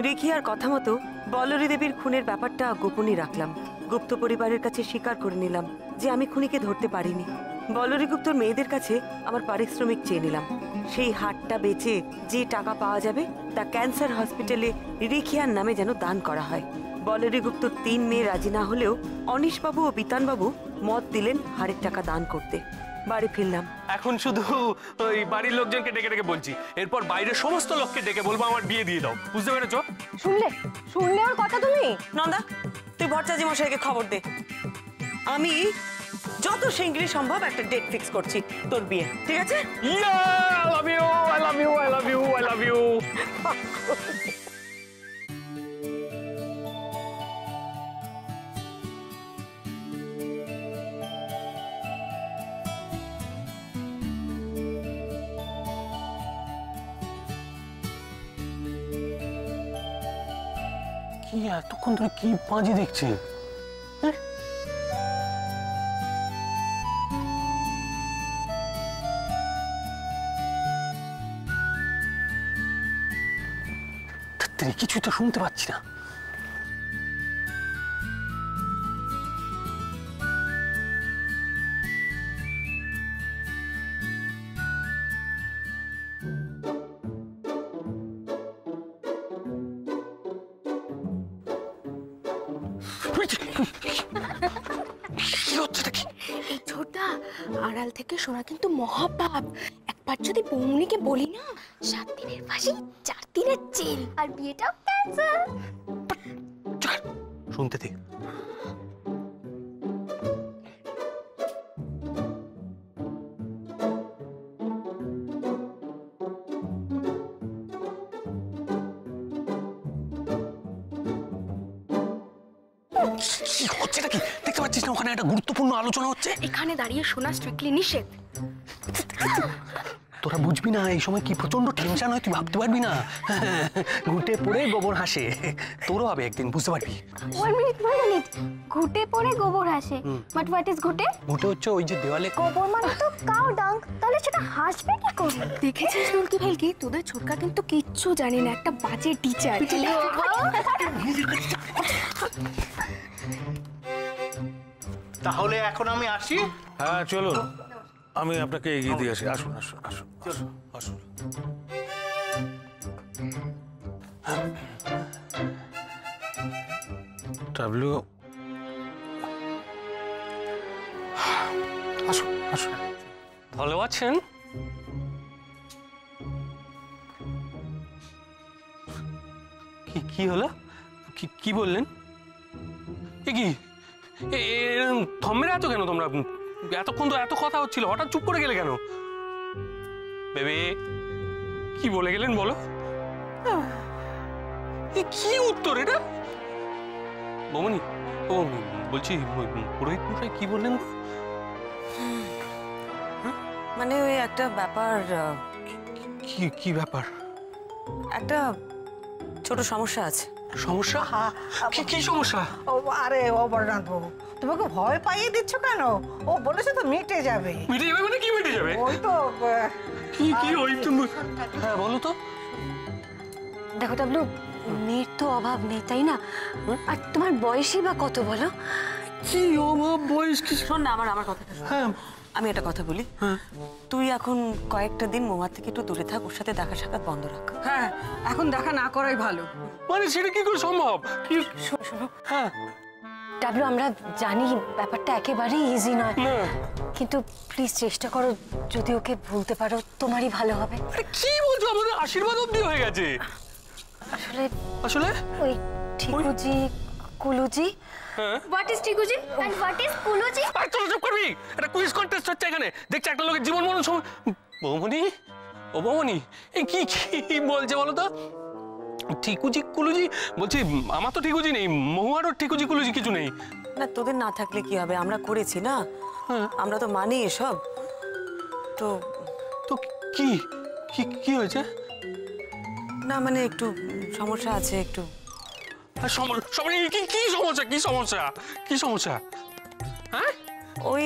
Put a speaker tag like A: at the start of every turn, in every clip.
A: রেখিয়ার কথা মতো বলরী দেবীর খুনের ব্যাপারটা গোপনই রাখলাম। গুপ্ত পরিবারের কাছে স্বীকার করে নিলাম যে আমি খুনিকে ধরতে পারিনি। বলরী গুপ্তর মেয়েদের কাছে আমার পারিশ্রমিক চেয়ে নিলাম। সেই হাটটা বেচে যে টাকা পাওয়া যাবে তা ক্যান্সার হসপিটালে রেখিয়ার নামে যেন দান করা হয়। বলরী গুপ্তর 3 মেয়ে রাজি না হলেও অনিশবাবু ও বিতানবাবু মত দিলেন হারের টাকা দান করতে। বাড়ি ফিরলাম।
B: এখন শুধু ওই বাড়ির লোকজনকে ডেকে ডেকে বলছি, এরপর বাইরের সমস্ত লোককে ডেকে বলবো আমার বিয়ে দিয়ে দাও। বুঝতে পেরেছো?
C: শুনলে ওর কথা তুমি?
A: নন্দা, তুই ভট্টাচার্য মশাইকে খবর দে। আমি যত শিগগিরই সম্ভব একটা ডেট ফিক্স করছি তোর বিয়ে, ঠিক আছে?
B: I love you, I love you, I love you, I love you. কি এতক্ষণ ধরে কি পাঁজি দেখছে? কিছুই তো শুনতে পাচ্ছি না।
C: এই ছোটা আড়াল থেকে শোনা কিন্তু মহাপাপ। একবার যদি বৌমনিকে বলি না, 7 দিনের ফাঁসি 4 দিনের জেল আর বিয়েটাও ক্যান্সেল।
B: শুনতে দে। কি হচ্ছে নাকি দেখতে পাচ্ছিস না? ওখানে একটা গুরুত্বপূর্ণ আলোচনা হচ্ছে।
C: এখানে দাঁড়িয়ে শোনা স্ট্রিক্টলি নিষেধ।
B: তোরা বুঝবি না এই সময় কি প্রচন্ড টেনশন হয়, তুই ভাবতে পারবি না। ঘুটে পড়ে গোবর হাসে, তোরও হবে একদিন, বুঝতে পারবি।
C: 1 মিনিট। ঘুটে পড়ে গোবর হাসে। বাট হোয়াট ইজ ঘুটে?
B: ঘুটে হচ্ছে ওই যে দেওয়ালে
C: গোবর মানে তো কাউ ডাং, তাহলে সেটা হাসবে কি করে? দেখেছিস দুলকি ভেলকি, তোদের ছোটকা কিন্তু কিচ্ছু জানে না, একটা বাজে টিচার।
D: তাহলে এখন আমি আসি।
E: হ্যাঁ চলুন, আমি আপনাকে এগিয়ে দিয়ে আসি। আসুন আসুন আসুন আসুন আসুন। ডাবলু, আসুন আসুন।
B: ভালো আছেন? কি হলো? কি বললেন? এ কি থমেরা এত কেন তোমরা? এতক্ষণ তো এত কথা হচ্ছিল, হঠাৎ চুপ করে গেলে কেন? বেবি কি বলে গেলেন বলো? কি উত্তর এটা? বৌমনি, ও বলছি পুরোহিত মশাই কি বললেন?
A: মানে ওই একটা ব্যাপার।
B: কি ব্যাপার?
A: একটা ছোট সমস্যা আছে।
B: সমস্যা? কি সমস্যা?
F: আরে ও বলরাম বাবু, তোমাকে ভয় পাইয়ে দিচ্ছ কেন? ও বলেছে তো মিটে যাবে।
B: মিটে যাবে মানে কি মিটে যাবে?
F: ওই তো
B: কি ওই তুমি? হ্যাঁ বলো তো।
C: দেখো ডাবলু, মেয়ের তো অভাব নেই তাই না? আর তোমার বয়সই বা কত বলো?
B: কি অভাব বয়স? কি?
A: শোন না, আমার কথা।
B: হ্যাঁ
A: আমি একটা কথা বলি। তুই এখন কয়েকটা দিন মহুয়ার থেকে একটু দূরে থাক, ওর সাথে দেখা সাক্ষাৎ বন্ধ রাখ।
F: হ্যাঁ, এখন দেখা না করাই ভালো।
B: মানে সেটা কি করে সম্ভব? কি?
C: শোনো
B: হ্যাঁ
C: ডাবলু, আমরা জানি ব্যাপারটা একেবারেই ইজি নয়, কিন্তু প্লিজ চেষ্টা করো, যদি ওকে ভুলতে পারো তোমারই ভালো হবে।
B: আরে কি বলছো? আমাদের আশীর্বাদ অবধি হয়ে গেছে। আসলে
C: ওই ঠিকুজি কুলুজি। হোয়াট ইজ ঠিকুজি এন্ড হোয়াট ইজ কুলুজি?
B: আরে চলো চুপ করবি, এটা কুইজ কন্টেস্ট হচ্ছে এখানে। দেখছি একটা লোকের জীবন মরণ সময়। বৌমনি, ও বৌমনি, এই কি বলছে বলো তো? ঠিকুজি কুলুজি বলছি, আমার তো ঠিকুজি নেই, মহুয়ারও ঠিকুজি কুলুজি কিছু নেই।
A: না তোদের না থাকলে কি হবে, আমরা করেছি না, আমরা তো মানি এসব। তো
B: তো কি কি হয়েছে?
A: না মানে একটু সমস্যা আছে একটু।
B: কি সমস্যা? কি সমস্যা? কি সমস্যা? হ্যাঁ
A: ওই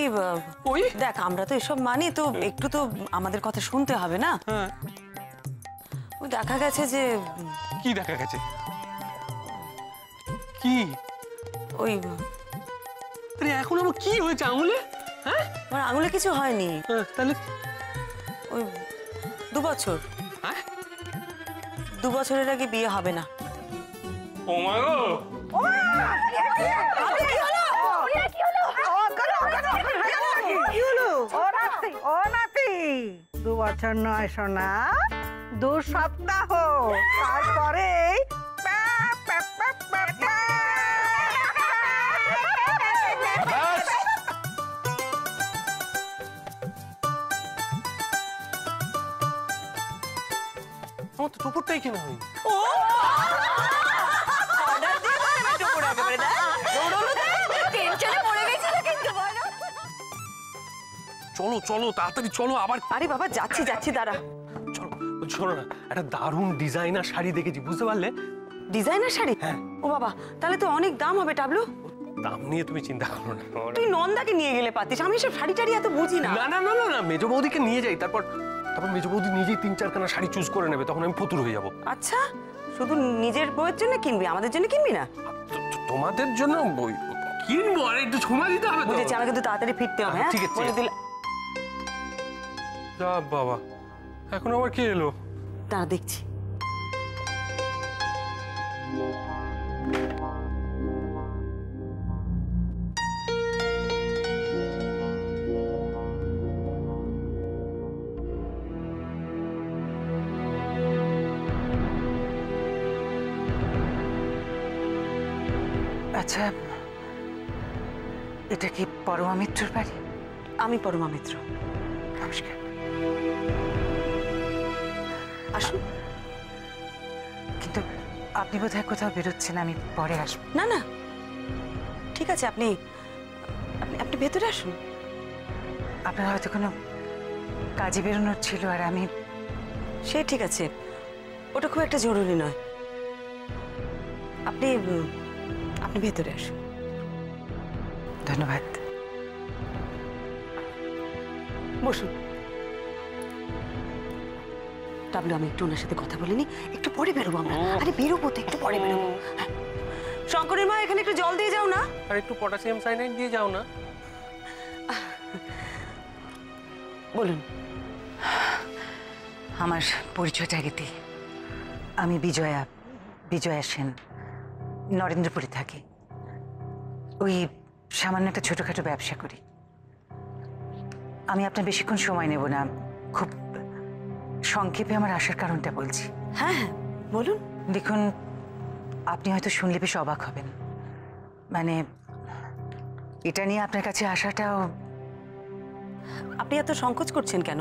B: ওই?
A: দেখ আমরা তো এসব মানি, তো একটু তো আমাদের কথা শুনতে হবে না।
B: হ্যাঁ।
A: ওই দেখা গেছে যে
B: কি দেখা গেছে? কি?
A: ওই
B: আরে এখন আমার কি হয়েছে আঙুলে? হ্যাঁ?
A: আমার আঙুলে কিছু হয়নি।
B: তাহলে
A: ওই 2 বছর,
B: হ্যাঁ?
A: 2 বছরের আগে বিয়ে হবে না।
B: ও মা গো!
F: ও নাতি 2 বছর নয় সোনা, 2 সপ্তাহ, তারপরে
B: ব্যাস! আমার তো টুকুরটাই কেনা হয়নি। চলো চলো তাড়াতাড়ি চলো, আবার
A: আরে বাবা যাচ্ছি যাচ্ছি, দাঁড়া।
B: চলো। শোনো না, একটা দারুণ ডিজাইনার শাড়ি দেখেছি, বুঝতে পারলে?
A: ডিজাইনার শাড়ি?
B: হ্যাঁ।
A: ও বাবা, তাহলে তো অনেক দাম হবে টাবলু।
B: দাম নিয়ে তুমি চিন্তা করো না।
A: তুই নন্দাকে নিয়ে গেলে পাতিস, আমি সব শাড়ি টাড়ি এত বুঝি না।
B: না না না না না, মেজ বৌদিকে নিয়ে যাই, তারপর মেজ বৌদি নিজেই 3-4 খানা শাড়ি চুজ করে নেবে, তখন আমি ফতুর হয়ে যাবো।
A: আচ্ছা, শুধু নিজের বউয়ের জন্য কিনবি, আমাদের জন্য কিনবি না?
B: তোমাদের জন্য বই কিনবো, আর একটু সময় দিতে হবে তো।
A: বুঝেছি, আমাকে কিন্তু তাড়াতাড়ি ফিরতে হবে। হ্যাঁ
B: ঠিক আছে।
A: বলে দিলে।
B: যা বাবা, এখন আবার কি এলো?
A: দাঁড়া দেখছি।
F: আচ্ছা, এটা কি পরমা মিত্রর বাড়ি?
A: আমি পরমা মিত্র।
F: নমস্কার।
A: আসুন।
F: কিন্তু আপনি বোধহয় কোথাও বেরোচ্ছেন, আমি পরে আসবো।
A: না না, ঠিক আছে, আপনি আপনি আপনি ভেতরে আসুন।
F: আপনার হয়তো কোনো কাজে বেরোনোর ছিল, আর আমি
A: সে ঠিক আছে, ওটা খুব একটা জরুরি নয়। আপনি আপনি ভেতরে আসুন।
F: ধন্যবাদ।
A: বসুন। টাবলু, আমি একটু ওনার সাথে কথা বলিনি, একটু পরে বেরোবো আমরা। আরে বেরোবো তো, একটু পরে বেরোবো। হ্যাঁ। শঙ্করের মা, এখানে একটু জল দিয়ে যাও না।
B: আর একটু পটাশিয়াম সাইনাইড দিয়ে যাও না।
A: বলুন।
F: আমার পরিচয়টা আগে দিই। আমি বিজয়া সেন, নরেন্দ্রপুরে থাকি। ওই সামান্য একটা ছোটখাটো ব্যবসা করি। আমি আপনার বেশিক্ষণ সময় নেব না, খুব সংক্ষেপে আমার আসার কারণটা বলছি।
A: হ্যাঁ হ্যাঁ বলুন।
F: দেখুন, আপনি হয়তো শুনলে বেশ অবাক হবেন, মানে এটা নিয়ে আপনার কাছে আসাটাও।
A: আপনি এত সংকোচ করছেন কেন?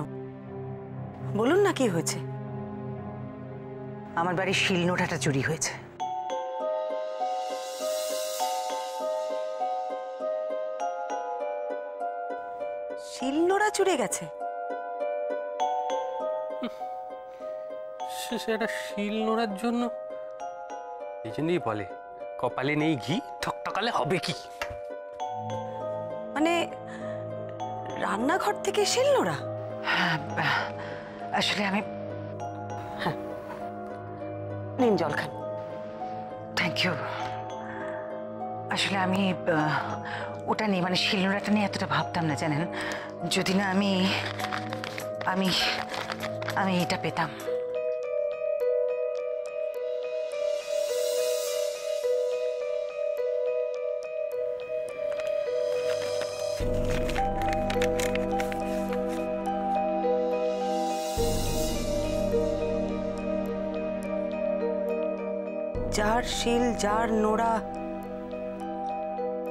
A: বলুন না, কি হয়েছে?
F: আমার বাড়ির শিলনোড়াটা চুরি হয়েছে।
A: শিলনোড়া চুরি গেছে?
B: সেটা শিল নোড়ার জন্য, এই জন্যই বলে কপালে নেই ঘি, ঠকঠকালে হবে কি।
A: মানে রান্নাঘর থেকে শিলনোড়া?
F: হ্যাঁ, আসলে আমি
A: নিন জল খান।
F: Thank you. আসলে আমি ওটা নিয়ে, মানে শিলনোড়াটা নিয়ে এতটা ভাবতাম না, জানেন। যদি না আমি আমি আমি এটা পেতাম।
A: যার শিল, যার নোড়া,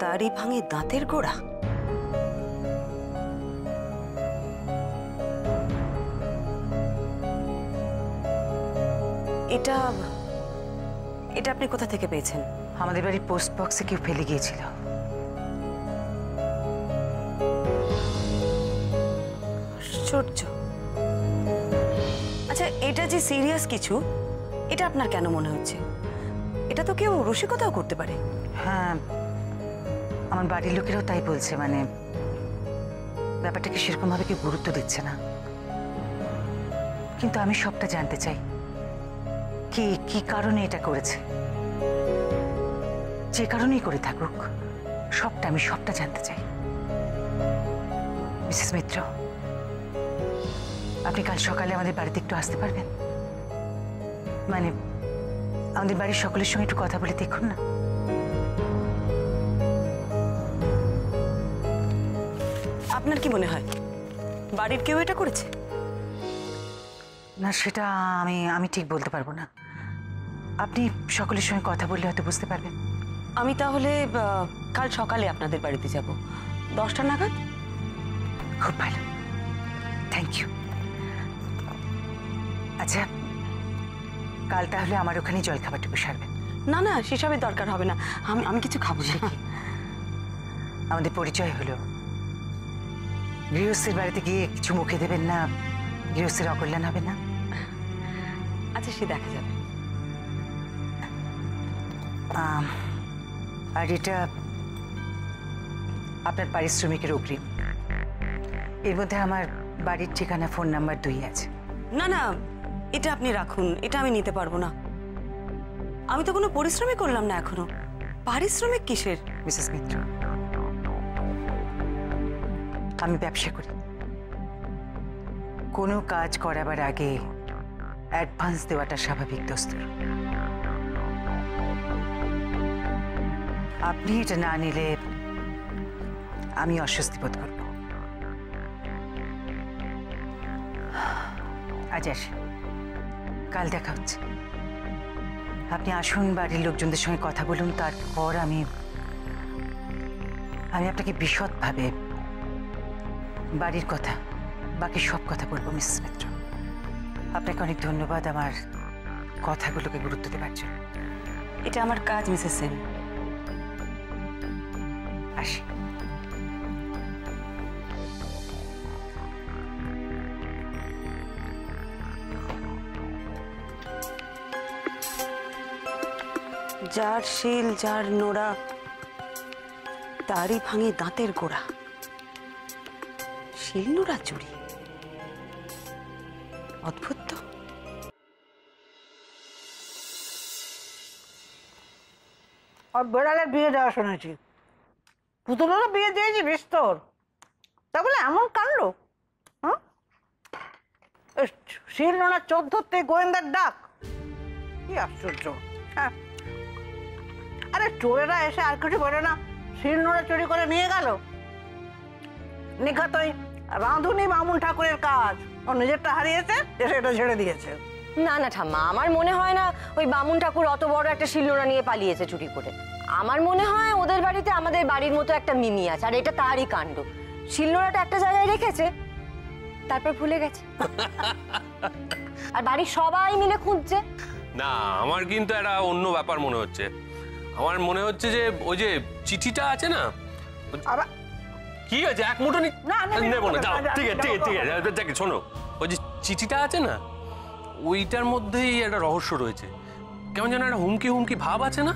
A: তারই ভাঙে দাঁতের গোড়া। এটা এটা আপনি কোথা থেকে পেয়েছেন?
F: আমাদের বাড়ির পোস্ট বক্সে কেউ ফেলে গিয়েছিল।
A: আশ্চর্য। আচ্ছা, এটা যে সিরিয়াস কিছু, এটা আপনার কেন মনে হচ্ছে? এটা তো কেউ রসিকতাও করতে পারে।
F: হ্যাঁ, আমার বাড়ির লোকেরাও তাই বলছে, মানে ব্যাপারটাকে সেরকম ভাবে কেউ গুরুত্ব দিচ্ছে না, কিন্তু আমি সবটা জানতে চাই। কে কি কারণে এটা করেছে, যে কারণেই করে থাকুক আমি সবটা জানতে চাই। মিসেস মিত্র, আপনি কাল সকালে আমাদের বাড়িতে একটু আসতে পারবেন? মানে আমাদের বাড়ির সকলের সঙ্গে একটু কথা বলে দেখুন না।
A: আপনার কি মনে হয় বাড়ির কেউ এটা করেছে?
F: না, সেটা আমি ঠিক বলতে পারবো না। আপনি সকলের সঙ্গে কথা বললে হয়তো বুঝতে পারবেন।
A: আমি তাহলে কাল সকালে আপনাদের বাড়িতে যাব 10টা নাগাদ।
F: খুব ভালো, থ্যাংক ইউ। আচ্ছা, কাল তাহলে আমার ওখানে জলখাবারটুকু সারবেন।
A: না না, সেসবের দরকার হবে না, আমি কিছু খাবো না।
F: আমাদের পরিচয় হলো, গৃহস্থের বাড়িতে গিয়ে কিছু মুখে দেবেন না, গৃহস্থের অকল্যাণ হবে না।
A: আচ্ছা, সে দেখা যাবে।
F: আর এটা আপনার পারিশ্রমিকের অগ্রিম। এর মধ্যে আমার বাড়ির ঠিকানা, ফোন নাম্বার 2 আছে।
A: না না, এটা আপনি রাখুন, এটা আমি নিতে পারবো না। আমি তো কোনো পরিশ্রমই করলাম না এখনো। পারিশ্রমিক কিসের?
F: মিসেস মিত্র, আমি ব্যবসা করি। কোনো কাজ করাবার আগে অ্যাডভান্স দেওয়াটা স্বাভাবিক দস্তুর। আপনি এটা না নিলে আমি অস্বস্তি বোধ করব। আজ আসি, কাল দেখা হচ্ছে। আপনি আসুন, বাড়ির লোকজনদের সঙ্গে কথা বলুন, তারপর আমি আপনাকে বিশদভাবে বাড়ির কথা, বাকি সব কথা বলবো। মিসেস মিত্র, আপনাকে অনেক ধন্যবাদ আমার কথাগুলোকে গুরুত্ব দেওয়ার জন্য।
A: এটা আমার কাজ মিসেস সেন।
F: আসি।
A: যার শিল, যার নোড়া, তারই ভাঙে দাঁতের গোড়া। শিল নোড়া চুরি, অদ্ভুত তো।
G: আর বেড়ালের বিয়ে দেওয়া শুনেছি, পুতুলেরও বিয়ে দিয়েছি বিস্তর। তা বলে এমন কাণ্ড, হ্যাঁ? শিল নোনা 14তে গোয়েন্দার ডাক, কি আশ্চর্য। হ্যাঁ, আরে চোরেরা এসে আর কিছু বলে না, শিল নোনা চুরি করে নিয়ে গেল। নিখাত ওই রাঁধুনি বামুন ঠাকুরের কাজ। ও নিজেরটা হারিয়েছে, এসে এটা ছেড়ে দিয়েছে।
H: না না ঠাম্মা, আমার মনে হয় না ওই বামুন ঠাকুর অত বড় একটা শিলনোড়া নিয়ে পালিয়েছে চুরি করে। আমার মনে হয় ওদের বাড়িতে আমাদের বাড়ির মতো একটা মিমি আছে, আর এটা তারই কাণ্ড। শিলনোড়াটা একটা জায়গায় রেখেছে, তারপর ভুলে গেছে, আর বাড়ির সবাই মিলে খুঁজছে।
B: না, আমার কিন্তু একটা অন্য ব্যাপার মনে হচ্ছে। আমার মনে হচ্ছে যে ওই যে চিঠিটা আছে না,
G: আবার
B: কি আছে, এক মুঠো নেবো না, যাও, ঠিক আছে ঠিক আছে ঠিক আছে, দেখে শোনো, ওই যে চিঠিটা আছে না, ওইটার মধ্যেই একটা রহস্য রয়েছে। কেমন যেন একটা হুমকি হুমকি ভাব আছে না?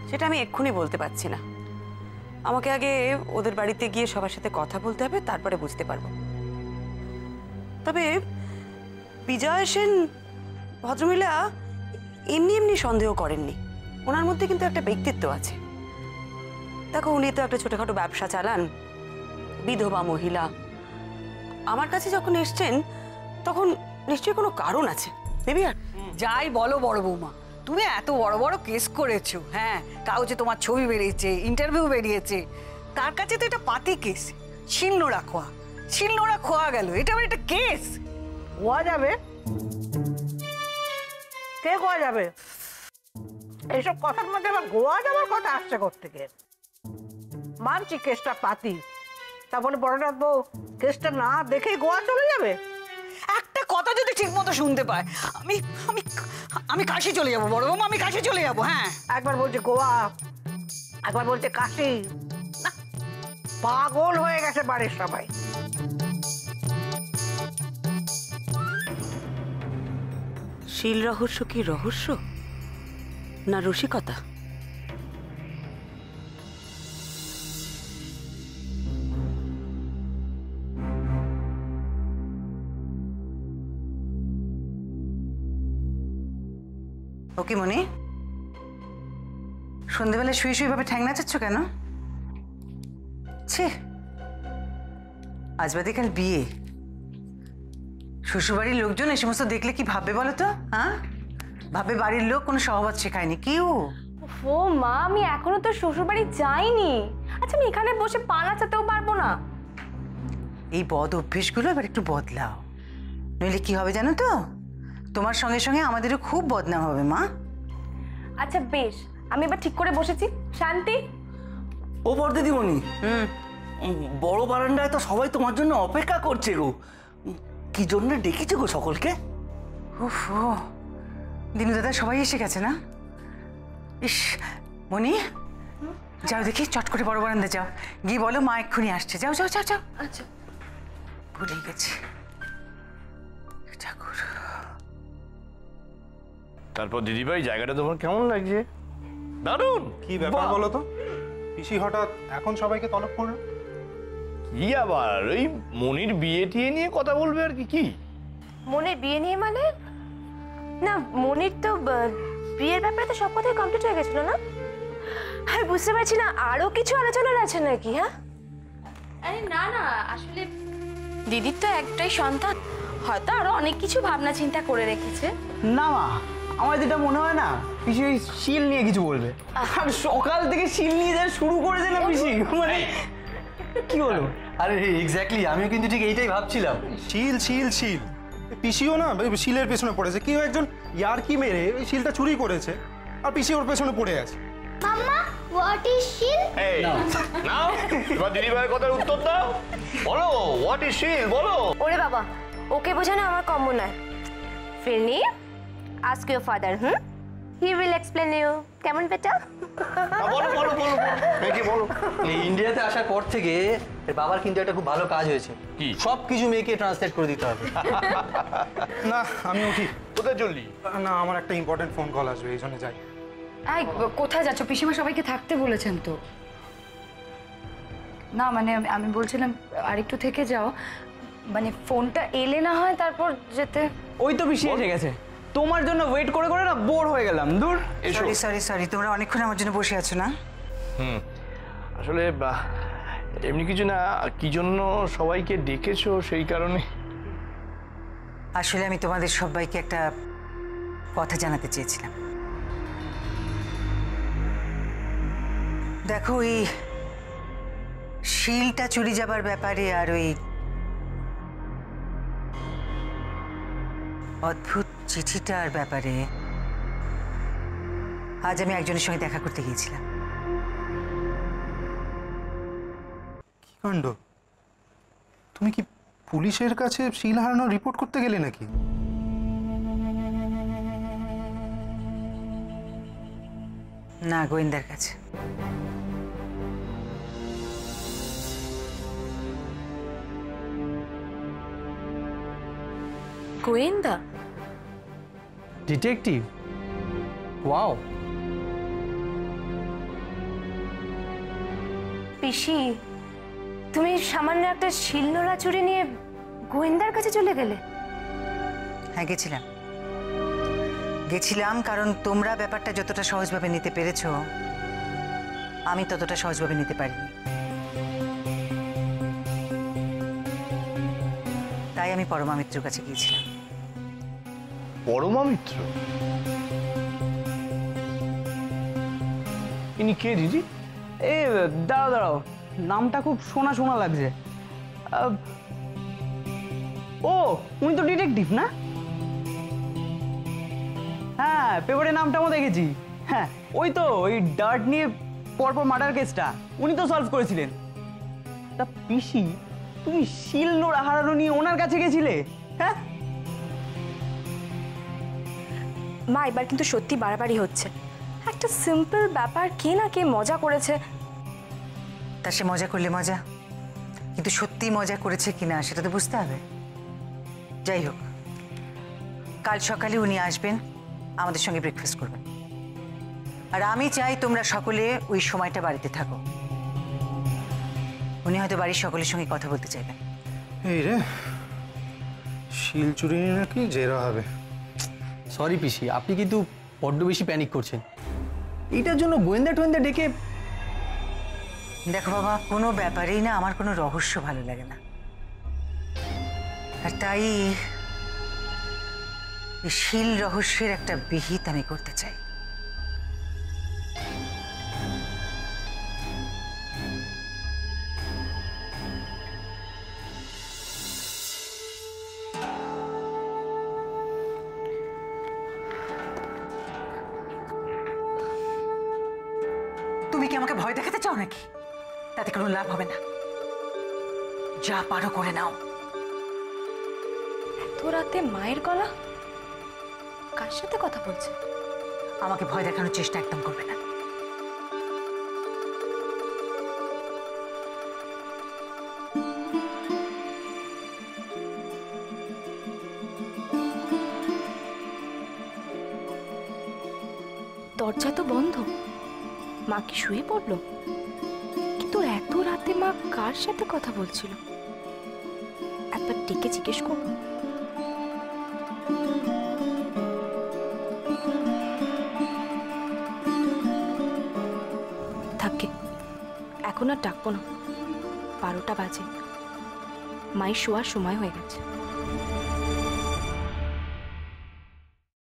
A: সেটা আমি এক্ষুনি বলতে পারছি না। আমাকে আগে ওদের বাড়িতে গিয়ে সবার সাথে কথা বলতে হবে, তারপরে বুঝতে পারবো। তবে বিজয় সেন ভদ্রমহিলা এমনি এমনি সন্দেহ করেননি। ওনার মধ্যে কিন্তু একটা ব্যক্তিত্ব আছে। দেখো, উনি তো একটা ছোটখাটো ব্যবসা চালান, বিধবা মহিলা। আমার কাছে যখন এসছেন তখন নিশ্চয়ই কোনো কারণ আছে। দেবী, আর
I: যাই বলো বড় বৌমা, তুমি এত বড় বড় কেস করেছো, হ্যাঁ, কাগজে তোমার ছবি বেরিয়েছে, ইন্টারভিউ বেরিয়েছে, তার কাছে তো এটা পাতি কেস। শিলনোড়া খোয়া গেল, এটা আবার একটা কেস।
G: গোয়া যাবে? কে গোয়া যাবে? এইসব কথার মধ্যে আবার গোয়া যাওয়ার কথা আসছে কোত্থেকে? মানছি কেসটা পাতি, তারপরে বড়নাথ বউ কেসটা না দেখেই গোয়া চলে যাবে?
I: একটা কথা যদি ঠিক মতো শুনতে পায়, আমি আমি আমি কাশি চলে যাবো বড় বৌমা, আমি কাশি চলে যাবো। হ্যাঁ,
G: একবার বলছে গোয়া, একবার বলছে কাশি। না, পাগল হয়ে গেছে বাড়ির সবাই।
A: শিল রহস্য কি রহস্য না রসিকতা?
F: ওকে মনি, সন্ধ্যেবেলা শুয়ে শুয়ে ভাবে ঠ্যাং নাচাচ্ছ কেন? ছি, আজ বাদে কাল বিয়ে, শ্বশুরবাড়ির লোকজন এই সমস্ত দেখলে কি ভাববে বলো তো? হ্যাঁ, ভাবে বাড়ির লোক কোনো সহবাদ শেখায়নি কেউ।
C: ও মা, আমি এখনো তো শ্বশুরবাড়ি যাইনি। আচ্ছা, আমি এখানে বসে পা নাচাতেও পারবো না?
F: এই বদ অভ্যেসগুলো এবার একটু বদলাও, নইলে কি হবে জানো তো? তোমার সঙ্গে সঙ্গে আমাদেরও খুব বদনাম হবে মা।
C: আচ্ছা বেশ, আমি এবার ঠিক করে বসেছি। শান্তি,
J: ও বড়দিদিমণি, বড় বারান্দায় তো সবাই তোমার জন্য অপেক্ষা করছে গো। কি জন্য ডেকেছো গো সকলকে?
F: উফ, দিনু দাদা সবাই এসে গেছে না? ইস মনি, যাও দেখি, চট করে বড় বারান্দা যাও, গিয়ে বলো মা এক্ষুনি আসছে। যাও যাও যাও যাও।
C: আচ্ছা।
F: ভুলে গেছি। ঠাকুর।
E: তারপর দিদিভাই, জায়গাটা তোমার কেমন লাগছে? দারুণ।
K: কি ব্যাপার বলো তো, পিসি হঠাৎ এখন সবাইকে তলব করলো?
E: কি আবার ওই মনির বিয়ে টিয়ে নিয়ে কথা বলবে আর কি?
C: মনির বিয়ে নিয়ে মানে? না, মনির তো বিয়ের ব্যাপারে তো সব কথাই কমপ্লিট হয়ে গেছিল না? আমি বুঝতে পারছি না, আরো কিছু আলোচনার আছে নাকি? হ্যাঁ, আরে না না, আসলে দিদির তো একটাই সন্তান, হয়তো আরো অনেক কিছু ভাবনা চিন্তা করে রেখেছে।
J: না মা, আমার যেটা মনে হয় না, পিসি ওই শিল নিয়ে কিছু বলবে। আর সকাল থেকে শিল নিয়ে যা শুরু করে দিল পিসি, মানে কি বলো?
L: আরে এক্স্যাক্টলি, আমিও কিন্তু ঠিক এইটাই ভাবছিলাম।
K: শিল শিল শিল, পিসিও না শিলের পেছনে পড়েছে। কেউ একজন ইয়ারকি মেরে ওই শিলটা চুরি করেছে, আর পিসি ওর পেছনে পড়ে আছে।
C: মাম্মা, হোয়াট ইজ শিল?
E: এই নাও, তোমার দিদিভাইয়ের কথার উত্তর দাও, বলো হোয়াট ইজ শিল, বলো।
C: ওরে বাবা, ওকে বোঝানো আমার কম্য নয়। ফিরনি, ask your father, he will explain you. কেমন বেটা?
E: বলো বলো বলো কি বলো।
L: এই ইন্ডিয়াতে আসার পর থেকে এর বাবার কিন্তু একটা খুব ভালো কাজ হয়েছে।
E: কি?
L: সব কিছু মেয়েকে ট্রান্সলেট করে দিতে হবে।
K: না, আমি উঠি।
E: কোথায় চললি?
K: না, আমার একটা ইম্পর্টেন্ট ফোন কল আসবে, এই জন্য যাই।
I: এই কোথায় যাচ্ছ? পিসিমা সবাইকে থাকতে বলেছেন তো। না মানে আমি বলছিলাম আরেকটু থেকে যাও, মানে ফোনটা এলে না হয় তারপর যেতে।
J: ওই তো পিসি এসে গেছে, তোমার জন্য ওয়েট করে করে না বোর হয়ে গেলাম। দূর।
F: সরি সরি সরি, তোমরা অনেকক্ষণ আমার জন্য বসে আছো না?
E: আসলে এমনি কিছু না, কি জন্য সবাইকে ডেকেছো সেই কারণে।
F: আসলে আমি তোমাদের সবাইকে একটা কথা জানাতে চেয়েছিলাম। দেখো, ওই শিলটা চুরি যাবার ব্যাপারে আর ওই অদ্ভুত চিঠিটার ব্যাপারে আজ আমি একজনের সঙ্গে দেখা করতে গিয়েছিলাম।
K: কি কাণ্ড, তুমি কি পুলিশের কাছে শিল হারানোর রিপোর্ট করতে গেলে নাকি?
F: না, গোয়েন্দার কাছে।
C: গোয়েন্দা?
J: ডিটেকটিভ? ওয়াও।
C: পিসি, তুমি সামান্য একটা শিলনোড়া চুরি নিয়ে গোয়েন্দার কাছে চলে গেলে?
F: হ্যাঁ, গেছিলাম কারণ তোমরা ব্যাপারটা যতটা সহজভাবে নিতে পেরেছো, আমি ততটা সহজভাবে নিতে পারিনি। তাই আমি পরমা মিত্রের কাছে গিয়েছিলাম।
E: পরমা মিত্র? ইনি কে দিদি?
J: এ দাঁড়াও দাঁড়াও, নামটা খুব শোনা শোনা লাগছে। ও, উনি তো ডিটেকটিভ না? হ্যাঁ, পেপারে নামটাও দেখেছি। হ্যাঁ, ওই তো ওই ডার্ট নিয়ে পরপর মার্ডার কেসটা উনি তো সলভ করেছিলেন। তা পিসি, তুমি শিলনোড়া হারানো নিয়ে ওনার কাছে গেছিলে? হ্যাঁ
C: মা, এবার কিন্তু সত্যি বাড়াবাড়ি হচ্ছে। একটা সিম্পল ব্যাপার, কে না কে মজা করেছে।
F: তা সে মজা করলে মজা, কিন্তু সত্যি মজা করেছে কিনা সেটা তো বুঝতে হবে। যাই হোক, কাল সকালে উনি আসবেন, আমাদের সঙ্গে ব্রেকফাস্ট করবেন। আর আমি চাই তোমরা সকলে ওই সময়টা বাড়িতে থাকো। উনি হয়তো বাড়ির সকলের সঙ্গে কথা বলতে চাইবেন।
K: এই রে, শিল চুরি নিয়ে নাকি জেরা হবে।
L: সরি পিসি, আপনি কিন্তু বড্ড বেশি প্যানিক করছেন। এইটার জন্য গোয়েন্দা টোয়েন্দা ডেকে।
F: দেখো বাবা, কোনো ব্যাপারেই না আমার কোনো রহস্য ভালো লাগে না, আর তাই এই শিল রহস্যের একটা বিহিত আমি করতে চাই। তুমি কি আমাকে ভয় দেখাতে চাও নাকি? তাতে কোনো লাভ হবে না, যা পারো করে নাও।
C: এত রাতে মায়ের গলা, কার সাথে কথা বলছে?
F: আমাকে ভয় দেখানোর চেষ্টা একদম করবে না।
C: দরজা তো বন্ধ, মা কি শুয়ে পড়লো? কিন্তু এত রাতে মা কার সাথে কথা বলছিল? একবার ডেকে জিজ্ঞেস করবো। থাকে, এখন আর ডাকবো না, 12টা বাজে, মায়ের শোয়ার সময় হয়ে গেছে।